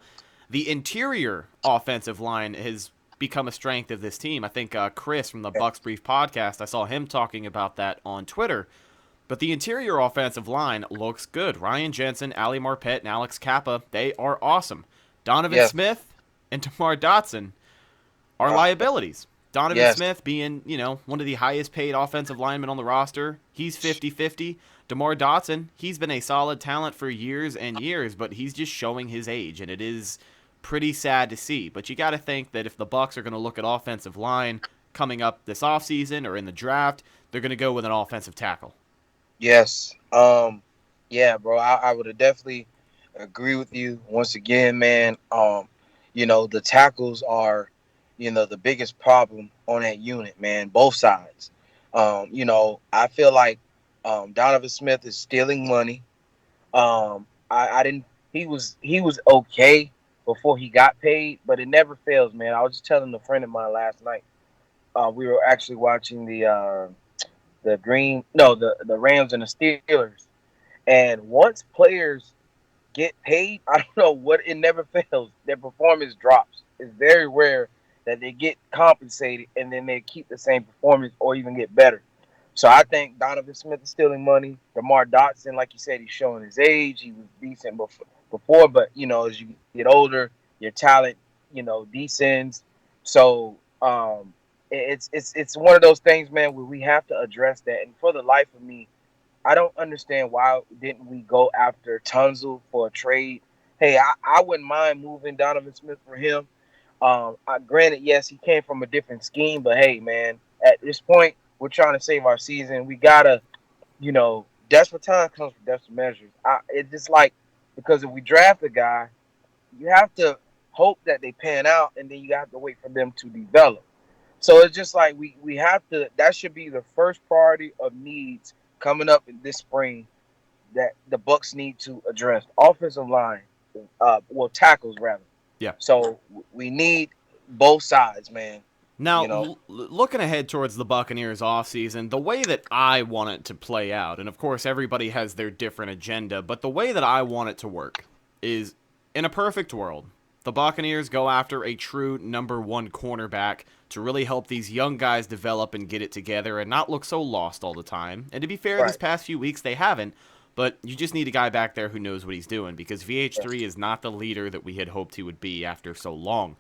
the interior offensive line has become a strength of this team. I think Chris from the Bucks Brief podcast, I saw him talking about that on Twitter. But the interior offensive line looks good. Ryan Jensen, Ali Marpet, and Alex Kappa, they are awesome. Donovan Yes. Smith and DeMar Dotson are liabilities. Donovan Yes. Smith being, one of the highest paid offensive linemen on the roster. He's 50-50. DeMar Dotson, he's been a solid talent for years and years, but he's just showing his age, and it is pretty sad to see. But you got to think that if the Bucks are going to look at offensive line coming up this offseason or in the draft, they're going to go with an offensive tackle. Yes. Yeah, bro. I would have definitely agree with you once again, man. The tackles are, the biggest problem on that unit, man. Both sides. I feel like Donovan Smith is stealing money. I didn't. He was okay before he got paid, but it never fails, man. I was just telling a friend of mine last night. We were actually watching the Rams and the Steelers. And once players get paid, I don't know what, it never fails. Their performance drops. It's very rare that they get compensated and then they keep the same performance or even get better. So I think Donovan Smith is stealing money. DeMar Dotson, like you said, he's showing his age. He was decent before, but as you get older, your talent, descends. So it's one of those things, man, where we have to address that. And for the life of me, I don't understand why didn't we go after Tunzel for a trade. Hey, I wouldn't mind moving Donovan Smith for him. Granted, yes, he came from a different scheme, but hey, man, at this point, we're trying to save our season. We gotta, desperate time comes for desperate measures. It's just like, because if we draft a guy, you have to hope that they pan out, and then you have to wait for them to develop. So it's just like we have to. That should be the first priority of needs coming up in this spring that the Bucks need to address. Offensive line, tackles rather. Yeah. So we need both sides, man. Now, looking ahead towards the Buccaneers offseason, the way that I want it to play out, and of course everybody has their different agenda, but the way that I want it to work is, in a perfect world, the Buccaneers go after a true number 1 cornerback to really help these young guys develop and get it together and not look so lost all the time. And to be fair, These past few weeks they haven't, but you just need a guy back there who knows what he's doing, because VH3 is not the leader that we had hoped he would be after so long.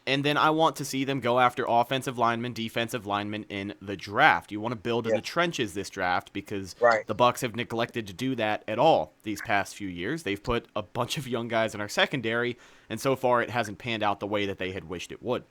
And then I want to see them go after offensive linemen, defensive linemen in the draft. You want to build in the trenches this draft, because the Bucs have neglected to do that at all these past few years. They've put a bunch of young guys in our secondary, and so far it hasn't panned out the way that they had wished it would.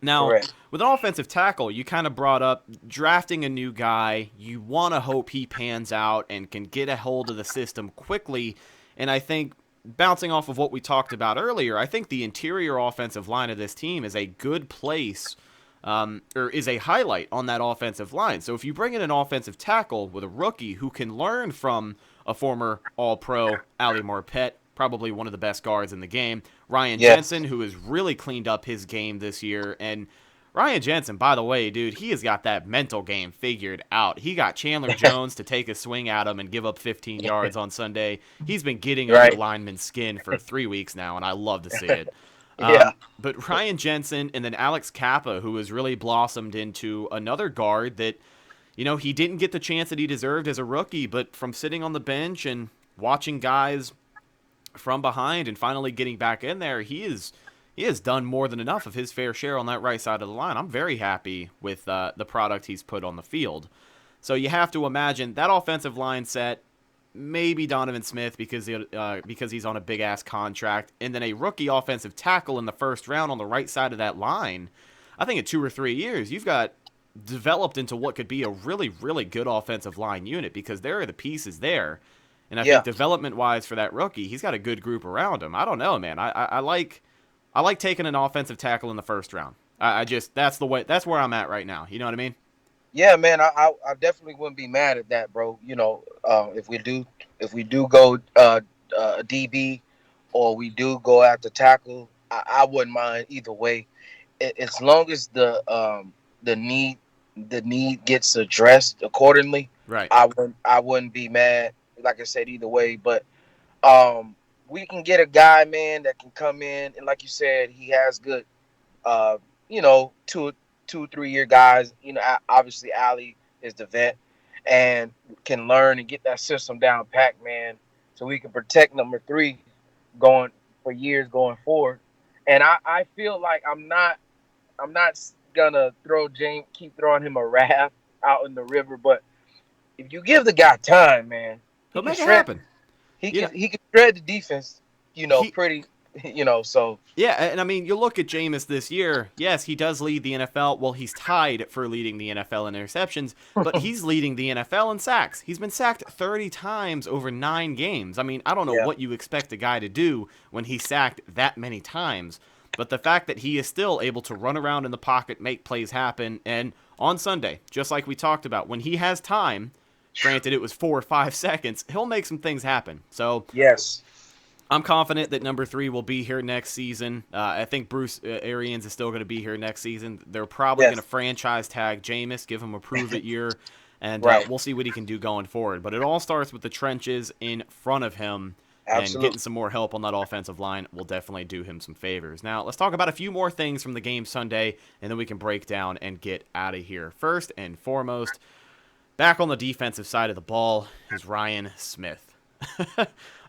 Now, with an offensive tackle, you kind of brought up drafting a new guy. You want to hope he pans out and can get a hold of the system quickly, and I think bouncing off of what we talked about earlier, I think the interior offensive line of this team is a good place, or is a highlight on that offensive line. So if you bring in an offensive tackle with a rookie who can learn from a former All-Pro Ali Marpet, probably one of the best guards in the game, Ryan Jensen, who has really cleaned up his game this year, and Ryan Jensen, by the way, dude, he has got that mental game figured out. He got Chandler Jones to take a swing at him and give up 15 yards on Sunday. He's been getting under Right. linemen's skin for 3 weeks now, and I love to see it. Yeah. But Ryan Jensen and then Alex Kappa, who has really blossomed into another guard that, he didn't get the chance that he deserved as a rookie, but from sitting on the bench and watching guys from behind and finally getting back in there, he has done more than enough of his fair share on that right side of the line. I'm very happy with the product he's put on the field. So you have to imagine that offensive line set, maybe Donovan Smith because he's on a big-ass contract, and then a rookie offensive tackle in the first round on the right side of that line. I think in 2 or 3 years, you've got developed into what could be a really, really good offensive line unit because there are the pieces there. And I think development-wise for that rookie, he's got a good group around him. I don't know, man. I like taking an offensive tackle in the first round. That's where I'm at right now. You know what I mean? Yeah, man, I definitely wouldn't be mad at that, bro. If we do go DB or we do go after tackle, I wouldn't mind either way, as long as the need gets addressed accordingly. Right. I wouldn't be mad. Like I said, either way, but we can get a guy, man, that can come in and, like you said, he has good, 2-3 year guys. Obviously, Ali is the vet and can learn and get that system down packed, man, so we can protect number 3 going for years going forward. And I feel like I'm not gonna keep throwing him a raft out in the river, but if you give the guy time, man, he'll make it happen. He can shred the defense, pretty. So. Yeah, and I mean, you look at Jameis this year, yes, he does lead the NFL. Well, he's tied for leading the NFL in interceptions, but he's leading the NFL in sacks. He's been sacked 30 times over 9 games. I mean, I don't know what you expect a guy to do when he's sacked that many times, but the fact that he is still able to run around in the pocket, make plays happen, and on Sunday, just like we talked about, when he has time, granted it was 4 or 5 seconds, he'll make some things happen. So yes. I'm confident that number 3 will be here next season. I think Bruce Arians is still going to be here next season. They're probably going to franchise tag Jameis, give him a prove-it year, and we'll see what he can do going forward. But it all starts with the trenches in front of him, and getting some more help on that offensive line will definitely do him some favors. Now, let's talk about a few more things from the game Sunday, and then we can break down and get out of here. First and foremost, back on the defensive side of the ball is Ryan Smith.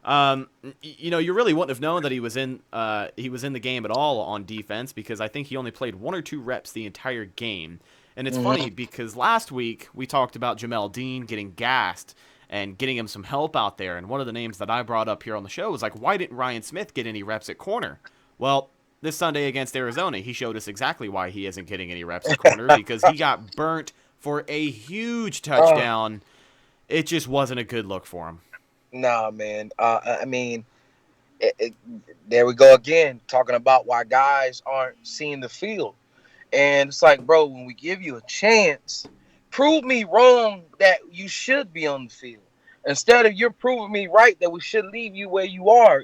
You really wouldn't have known that he was in the game at all on defense because I think he only played 1 or 2 reps the entire game. And it's funny because last week we talked about Jamel Dean getting gassed and getting him some help out there. And one of the names that I brought up here on the show was like, why didn't Ryan Smith get any reps at corner? Well, this Sunday against Arizona, he showed us exactly why he isn't getting any reps at corner because he got burnt for a huge touchdown. It just wasn't a good look for him. Nah, man. I mean, there we go again, talking about why guys aren't seeing the field. And it's like, bro, when we give you a chance, prove me wrong that you should be on the field. Instead of you're proving me right that we should leave you where you are,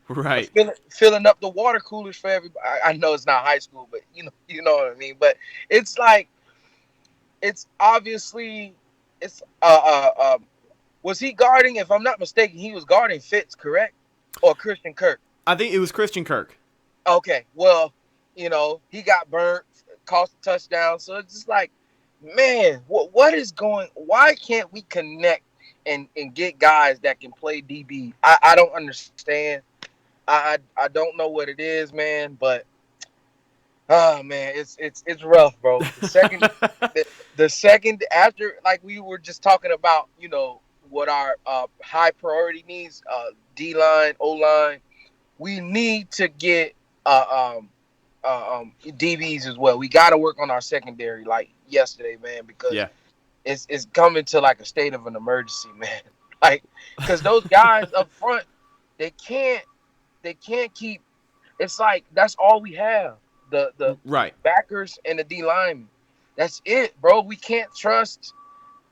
right. Filling up the water coolers for everybody. I know it's not high school, but you know what I mean. But it's like, it's obviously, it's was he guarding? If I'm not mistaken, he was guarding Fitz, correct? Or Christian Kirk? I think it was Christian Kirk. Okay, well, he got burnt, cost a touchdown. So it's just like, man, what is going? Why can't we connect and get guys that can play DB? I don't understand. I don't know what it is, man. But man, it's rough, bro. The second after, like we were just talking about, what our high priority needs, D-line, O-line, we need to get DBs as well. We got to work on our secondary like yesterday, man, because it's coming to like a state of an emergency, man. Like, because those guys up front, they can't keep. It's like that's all we have. The backers and the D-linemen. That's it, bro. We can't trust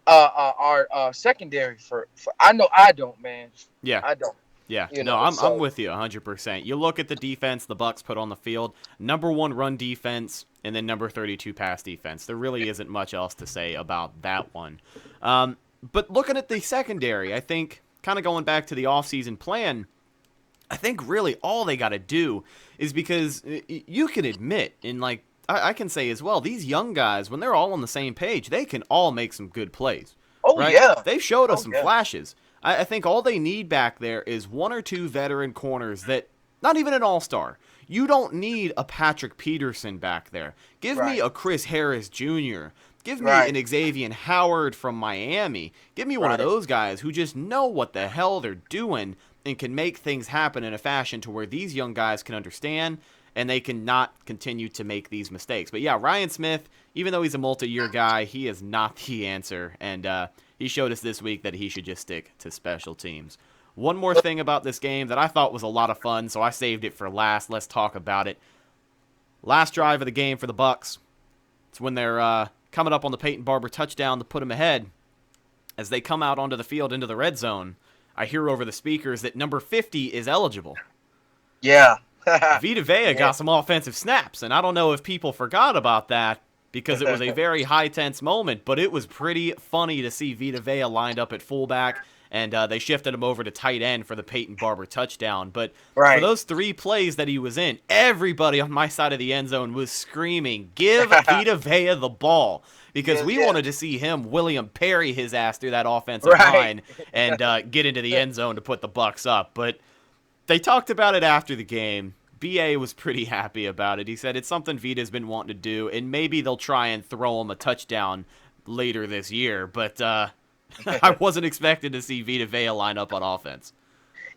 our secondary for I know I don't, man. Yeah. I don't. Yeah. I'm with you 100%. You look at the defense the Bucs put on the field, number 1 run defense and then number 32 pass defense. There really isn't much else to say about that one. But looking at the secondary, I think kind of going back to the offseason plan, I think really all they got to do is, because you can admit, and like I can say as well, these young guys, when they're all on the same page, they can all make some good plays. Oh, right? yeah. They've showed us some flashes. I think all they need back there is one or two veteran corners that, not even an all-star. You don't need a Patrick Peterson back there. Give me a Chris Harris Jr., give me an Xavier Howard from Miami. Give me one of those guys who just know what the hell they're doing and can make things happen in a fashion to where these young guys can understand and they can not continue to make these mistakes. But yeah, Ryan Smith, even though he's a multi-year guy, he is not the answer. And he showed us this week that he should just stick to special teams. One more thing about this game that I thought was a lot of fun, so I saved it for last. Let's talk about it. Last drive of the game for the BUCS. It's when they're coming up on the Peyton Barber touchdown to put them ahead. As they come out onto the field into the red zone, I hear over the speakers that number 50 is eligible. Yeah. Vita Vea got some offensive snaps, and I don't know if people forgot about that because it was a very high-tense moment, but it was pretty funny to see Vita Vea lined up at fullback, and they shifted him over to tight end for the Peyton Barber touchdown. But for those 3 plays that he was in, everybody on my side of the end zone was screaming, give Vita Vea the ball, because we wanted to see him William Perry his ass through that offensive line and get into the end zone to put the BUCS up. But they talked about it after the game. BA was pretty happy about it. He said it's something Vita's been wanting to do, and maybe they'll try and throw him a touchdown later this year. But I wasn't expecting to see Vita Vea line up on offense.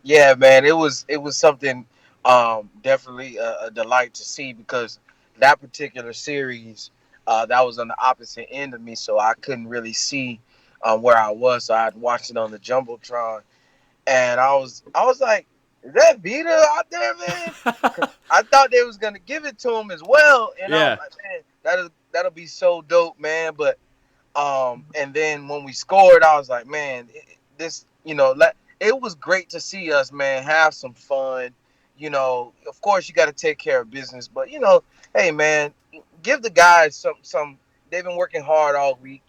Yeah, man, it was something definitely a delight to see, because that particular series that was on the opposite end of me, so I couldn't really see where I was. So I had watched it on the jumbotron, and I was like, is that Vita out there, man? I thought they was gonna give it to him as well, and I was like, man, that'll be so dope, man. But and then when we scored, I was like, man, it was great to see us, man, have some fun. You know, of course you got to take care of business, but hey, man, give the guys some. They've been working hard all week,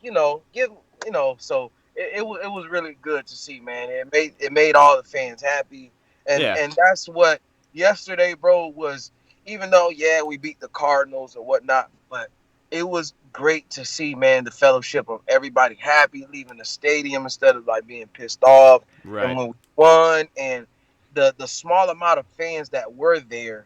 So it was really good to see, man. It made all the fans happy. And that's what yesterday, bro, was. Even though, we beat the Cardinals or whatnot, but it was great to see, man, the fellowship of everybody happy, leaving the stadium instead of like being pissed off. Right. And when we won, and the small amount of fans that were there,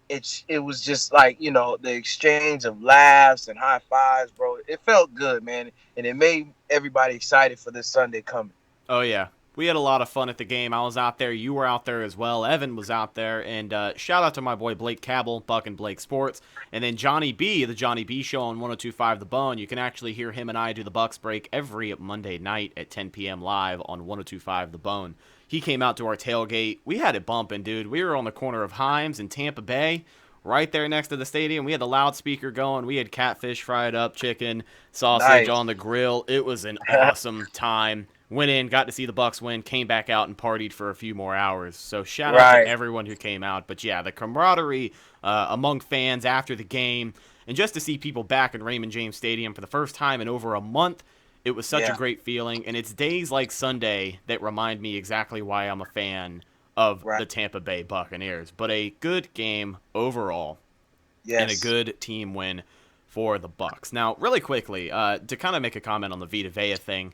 it was just like, the exchange of laughs and high fives, bro. It felt good, man, and it made everybody excited for this Sunday coming. Oh yeah. We had a lot of fun at the game. I was out there. You were out there as well. Evan was out there. And shout out to my boy Blake Cabell, Buck and Blake Sports. And then Johnny B, the Johnny B Show on 102.5 The Bone. You can actually hear him and I do the BUCS break every Monday night at 10 p.m. live on 102.5 The Bone. He came out to our tailgate. We had it bumping, dude. We were on the corner of Himes and Tampa Bay, right there next to the stadium. We had the loudspeaker going. We had catfish fried up, chicken, sausage on the grill. It was an awesome time. Went in, got to see the BUCS win, came back out and partied for a few more hours. So shout out to everyone who came out. But yeah, the camaraderie among fans after the game, and just to see people back in Raymond James Stadium for the first time in over a month, it was such a great feeling. And it's days like Sunday that remind me exactly why I'm a fan of the Tampa Bay Buccaneers. But a good game overall, and a good team win for the BUCS. Now, really quickly, to kind of make a comment on the Vita Vea thing,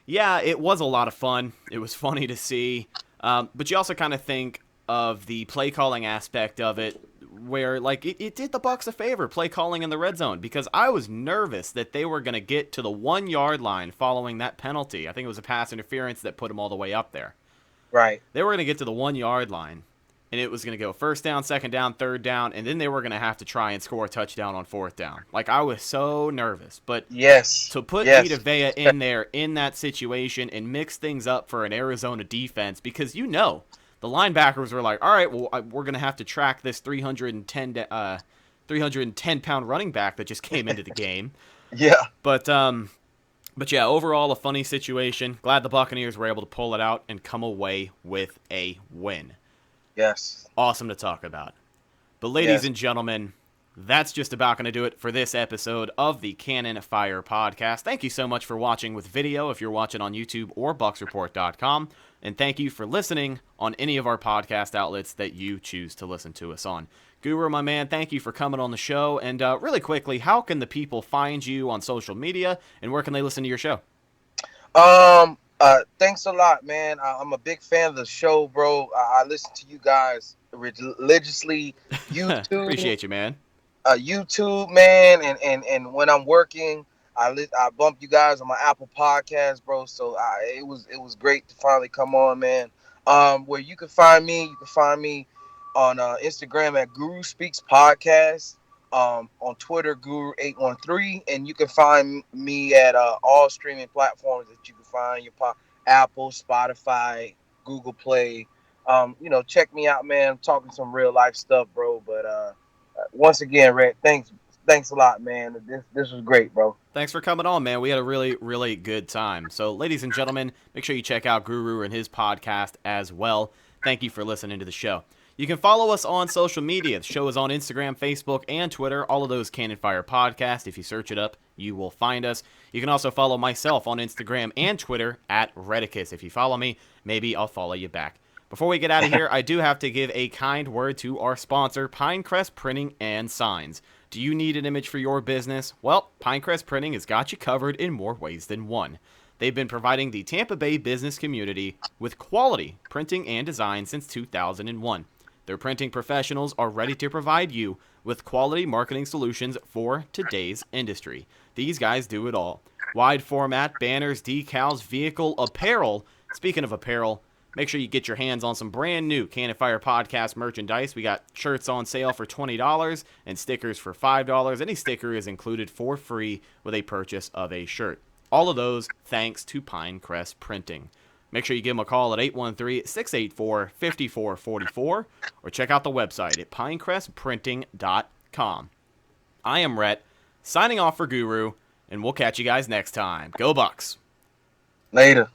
yeah, it was a lot of fun. It was funny to see. But you also kind of think of the play calling aspect of it, where like it did the BUCS a favor, play calling in the red zone, because I was nervous that they were going to get to the 1 yard line following that penalty. I think it was a pass interference that put them all the way up there. Right. They were going to get to the 1 yard line, and it was going to go first down, second down, third down, and then they were going to have to try and score a touchdown on fourth down. Like, I was so nervous. But to put Vita Vea in there in that situation and mix things up for an Arizona defense, because the linebackers were like, all right, well, we're going to have to track this 310-pound running back that just came into the game. But yeah, overall a funny situation. Glad the Buccaneers were able to pull it out and come away with a win. Yes. Awesome to talk about. But ladies and gentlemen, That's just about going to do it for this episode of the Cannon Fire Podcast. Thank you so much for watching with video if you're watching on YouTube or BucsReport.com. And thank you for listening on any of our podcast outlets that you choose to listen to us on. Guru, my man, thank you for coming on the show. And really quickly, how can the people find you on social media, and where can they listen to your show? Thanks a lot, man. I'm a big fan of the show, bro. I listen to you guys religiously. YouTube, Appreciate you, man. YouTube, man, and when I'm working, I bump you guys on my Apple Podcast, bro. So it was great to finally come on, man. Where you can find me on Instagram at Guru Speaks Podcast, on Twitter Guru813, and you can find me at all streaming platforms that you can find your Apple, Spotify, Google Play. Check me out, man. I'm talking some real life stuff, bro. But once again, Rhett, thanks a lot, man. This was great, bro. Thanks for coming on, man. We had a really, really good time. So, ladies and gentlemen, make sure you check out Guru and his podcast as well. Thank you for listening to the show. You can follow us on social media. The show is on Instagram, Facebook, and Twitter. All of those Cannon Fire Podcast. If you search it up, you will find us. You can also follow myself on Instagram and Twitter at Redicus. If you follow me, maybe I'll follow you back. Before we get out of here, I do have to give a kind word to our sponsor, Pinecrest Printing and Signs. Do you need an image for your business? Well, Pinecrest Printing has got you covered in more ways than one. They've been providing the Tampa Bay business community with quality printing and design since 2001. Their printing professionals are ready to provide you with quality marketing solutions for today's industry. These guys do it all. Wide format, banners, decals, vehicle, apparel. Speaking of apparel, make sure you get your hands on some brand new Cannon Fire Podcast merchandise. We got shirts on sale for $20 and stickers for $5. Any sticker is included for free with a purchase of a shirt. All of those thanks to Pinecrest Printing. Make sure you give them a call at 813-684-5444 or check out the website at pinecrestprinting.com. I am Rhett, signing off for Guru, and we'll catch you guys next time. Go Bucks! Later.